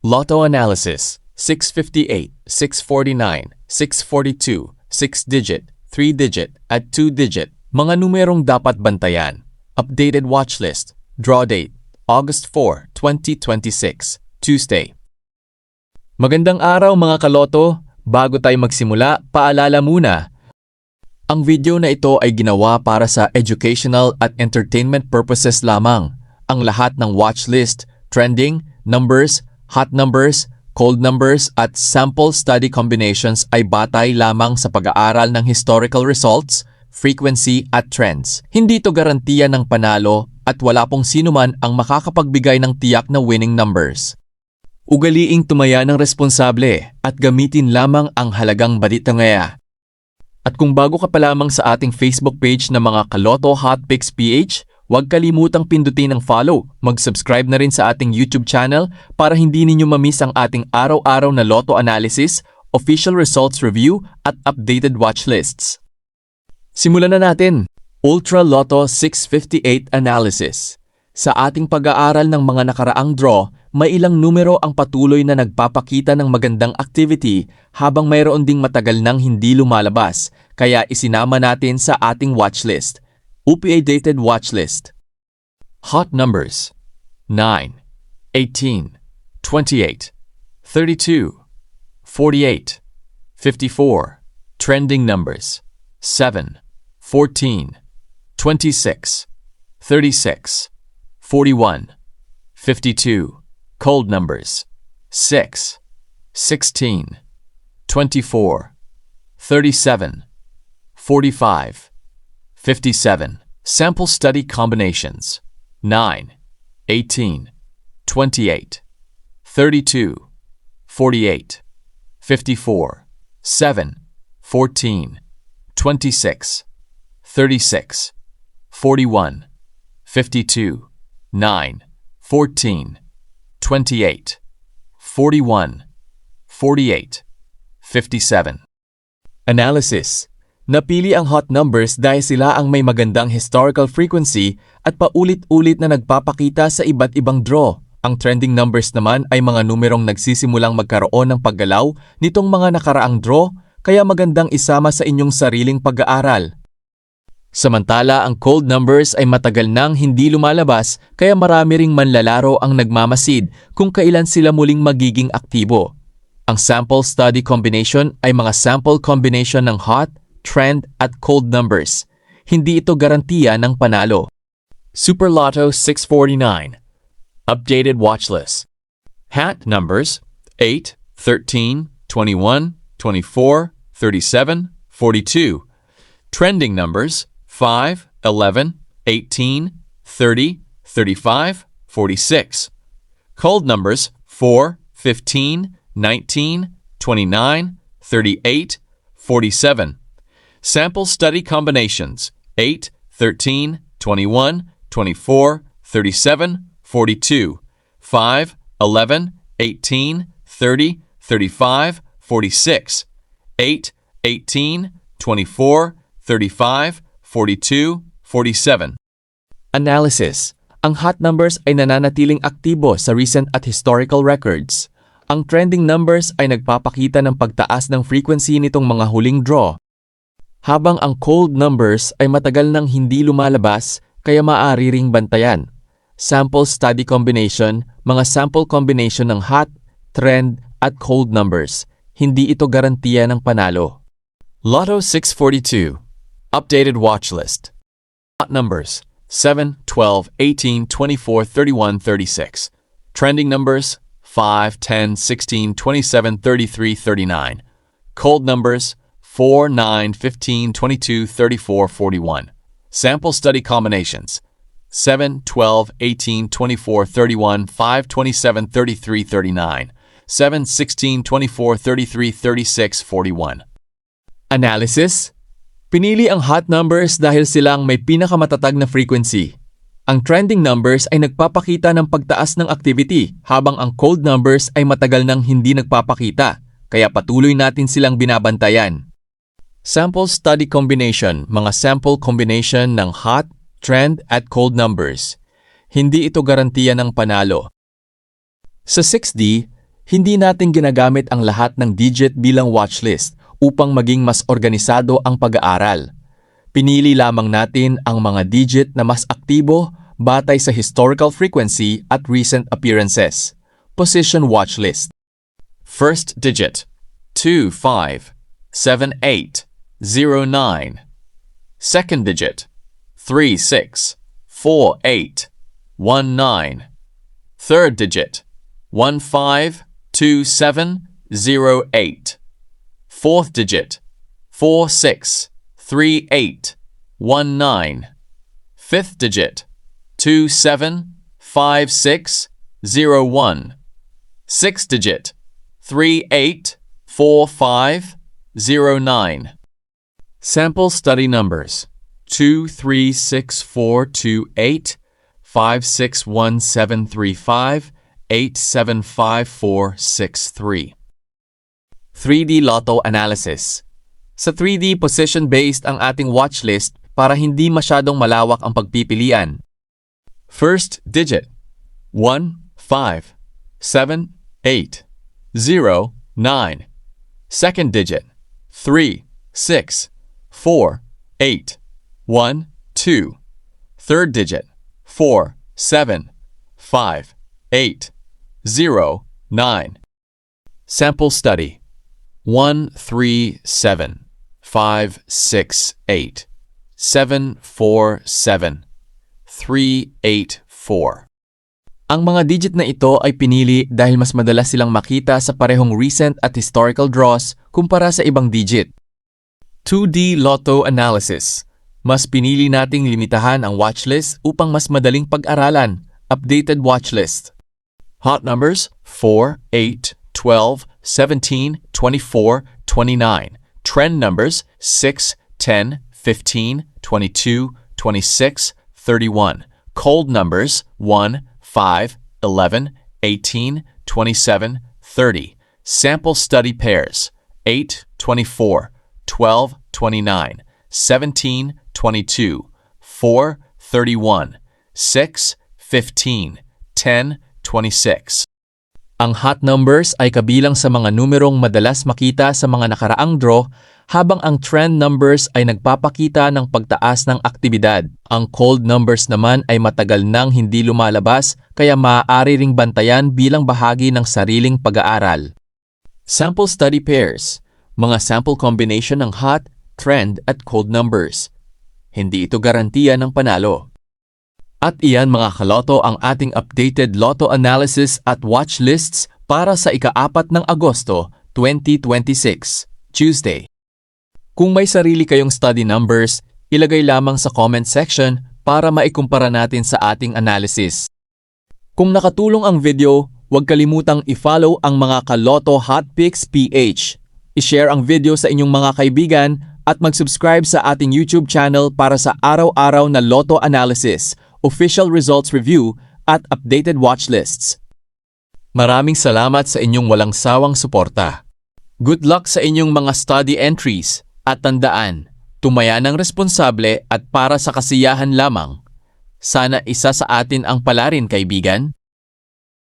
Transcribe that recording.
Lotto analysis, 658, 649, 642, 6-digit, 3-digit, at 2-digit, mga numerong dapat bantayan. Updated watch list. Draw date, August 4, 2026, Tuesday. Magandang araw mga kaloto. Bago tayo magsimula, paalala muna. Ang video na ito ay ginawa para sa educational at entertainment purposes lamang. Ang lahat ng watch list, trending, numbers, hot numbers, cold numbers at sample study combinations ay batay lamang sa pag-aaral ng historical results, frequency at trends. Hindi ito garantiya ng panalo at wala pong sinuman ang makakapagbigay ng tiyak na winning numbers. Ugaliing tumaya ng responsable at gamitin lamang ang halagang balitangaya. At kung bago ka pa lamang sa ating Facebook page na mga Kaloto Hot Picks PH, huwag kalimutang pindutin ang follow. Mag-subscribe na rin sa ating YouTube channel para hindi ninyo mamiss ang ating araw-araw na Lotto analysis, official results review at updated watch lists. Simulan na natin! Ultra Lotto 658 Analysis. Sa ating pag-aaral ng mga nakaraang draw, may ilang numero ang patuloy na nagpapakita ng magandang activity habang mayroon ding matagal nang hindi lumalabas, kaya isinama natin sa ating watch list. UPA-dated watch list. Hot numbers: 9, 18, 28, 32, 48, 54. Trending numbers: 7, 14, 26, 36, 41, 52. Cold numbers: 6, 16, 24, 37, 45, 57. Sample study combinations: 9, 18, 28, 32, 48, 54, 7, 14, 26, 36, 41, 52, 9, 14, 28, 41, 48, 57. Analysis. Napili ang hot numbers dahil sila ang may magandang historical frequency at paulit-ulit na nagpapakita sa iba't ibang draw. Ang trending numbers naman ay mga numerong nagsisimulang magkaroon ng paggalaw nitong mga nakaraang draw, kaya magandang isama sa inyong sariling pag-aaral. Samantala, ang cold numbers ay matagal nang hindi lumalabas kaya marami ring manlalaro ang nagmamasid kung kailan sila muling magiging aktibo. Ang sample study combination ay mga sample combination ng hot, trend at cold numbers. Hindi ito garantiya ng panalo. Super Lotto 649. Updated watch list. Hot numbers: 8, 13, 21, 24, 37, 42. Trending numbers: 5, 11, 18, 30, 35, 46. Cold numbers: 4, 15, 19, 29, 38, 47. Sample study combinations: 8, 13, 21, 24, 37, 42, 5, 11, 18, 30, 35, 46, 8, 18, 24, 35, 42, 47. Analysis. Ang hot numbers ay nananatiling aktibo sa recent at historical records. Ang trending numbers ay nagpapakita ng pagtaas ng frequency nitong mga huling draw. Habang ang cold numbers ay matagal nang hindi lumalabas kaya maaari ring bantayan. Sample study combination, mga sample combination ng hot, trend at cold numbers. Hindi ito garantiya ng panalo. Lotto 642. Updated watch list. Hot numbers: 7, 12, 18, 24, 31, 36. Trending numbers: 5, 10, 16, 27, 33, 39. Cold numbers: 4, 9, 15, 22, 34, 41. Sample study combinations: 7, 12, 18, 24, 31, 5, 27, 33, 39. 7, 16, 24, 33, 36, 41. Analysis. Pinili ang hot numbers dahil silang may pinakamatatag na frequency. Ang trending numbers ay nagpapakita ng pagtaas ng activity habang ang cold numbers ay matagal nang hindi nagpapakita, kaya patuloy natin silang binabantayan. Sample study combination, mga sample combination ng hot, trend at cold numbers. Hindi ito garantiya ng panalo. Sa 6D, Hindi natin ginagamit ang lahat ng digit bilang watchlist upang maging mas organisado ang pag-aaral. Pinili lamang natin ang mga digit na mas aktibo batay sa historical frequency at recent appearances. Position watchlist. First digit 257809. Second digit 364819. Third digit 152708. Fourth digit 463819. Fifth digit 275601. Sixth digit 384509. Sample study numbers 236428, 561735, 875463. 3D Lotto Analysis. Sa 3D, position-based ang ating watchlist para hindi masyadong malawak ang pagpipilian. First digit 1, 5, 7, 8, 0, 9. Second digit 3, 6, 4, 8, 1, 2. Third digit 4, 7, 5, 8, 0, 9. Sample study 1, 3, 7, 5, 6, 8, 7, 4, 7, 3, 8, 4. Ang mga digit na ito ay pinili dahil mas madalas silang makita sa parehong recent at historical draws kumpara sa ibang digit. 2D Lotto Analysis. Mas pinili nating limitahan ang watchlist upang mas madaling pag-aralan. Updated watchlist. Hot numbers 4, 8, 12, 17, 24, 29. Trend numbers 6, 10, 15, 22, 26, 31. Cold numbers 1, 5, 11, 18, 27, 30. Sample study pairs 8, 24, 12, 29, 17, 22, 4, 31, 6, 15, 10, 26. Ang hot numbers ay kabilang sa mga numerong madalas makita sa mga nakaraang draw, habang ang trend numbers ay nagpapakita ng pagtaas ng aktibidad. Ang cold numbers naman ay matagal nang hindi lumalabas, kaya maaari ring bantayan bilang bahagi ng sariling pag-aaral. Sample study pairs. Mga sample combination ng hot, trend at cold numbers. Hindi ito garantiya ng panalo. At iyan mga kaloto ang ating updated lotto analysis at watch lists para sa ika-4 ng Agosto, 2026, Tuesday. Kung may sarili kayong study numbers, ilagay lamang sa comment section para maikumpara natin sa ating analysis. Kung nakatulong ang video, huwag kalimutang i-follow ang mga Kaloto Hotpicks PH. I-share ang video sa inyong mga kaibigan at mag-subscribe sa ating YouTube channel para sa araw-araw na lotto analysis, official results review at updated watch lists. Maraming salamat sa inyong walang sawang suporta. Good luck sa inyong mga study entries at tandaan, tumaya ng responsable at para sa kasiyahan lamang. Sana isa sa atin ang palarin, kaibigan.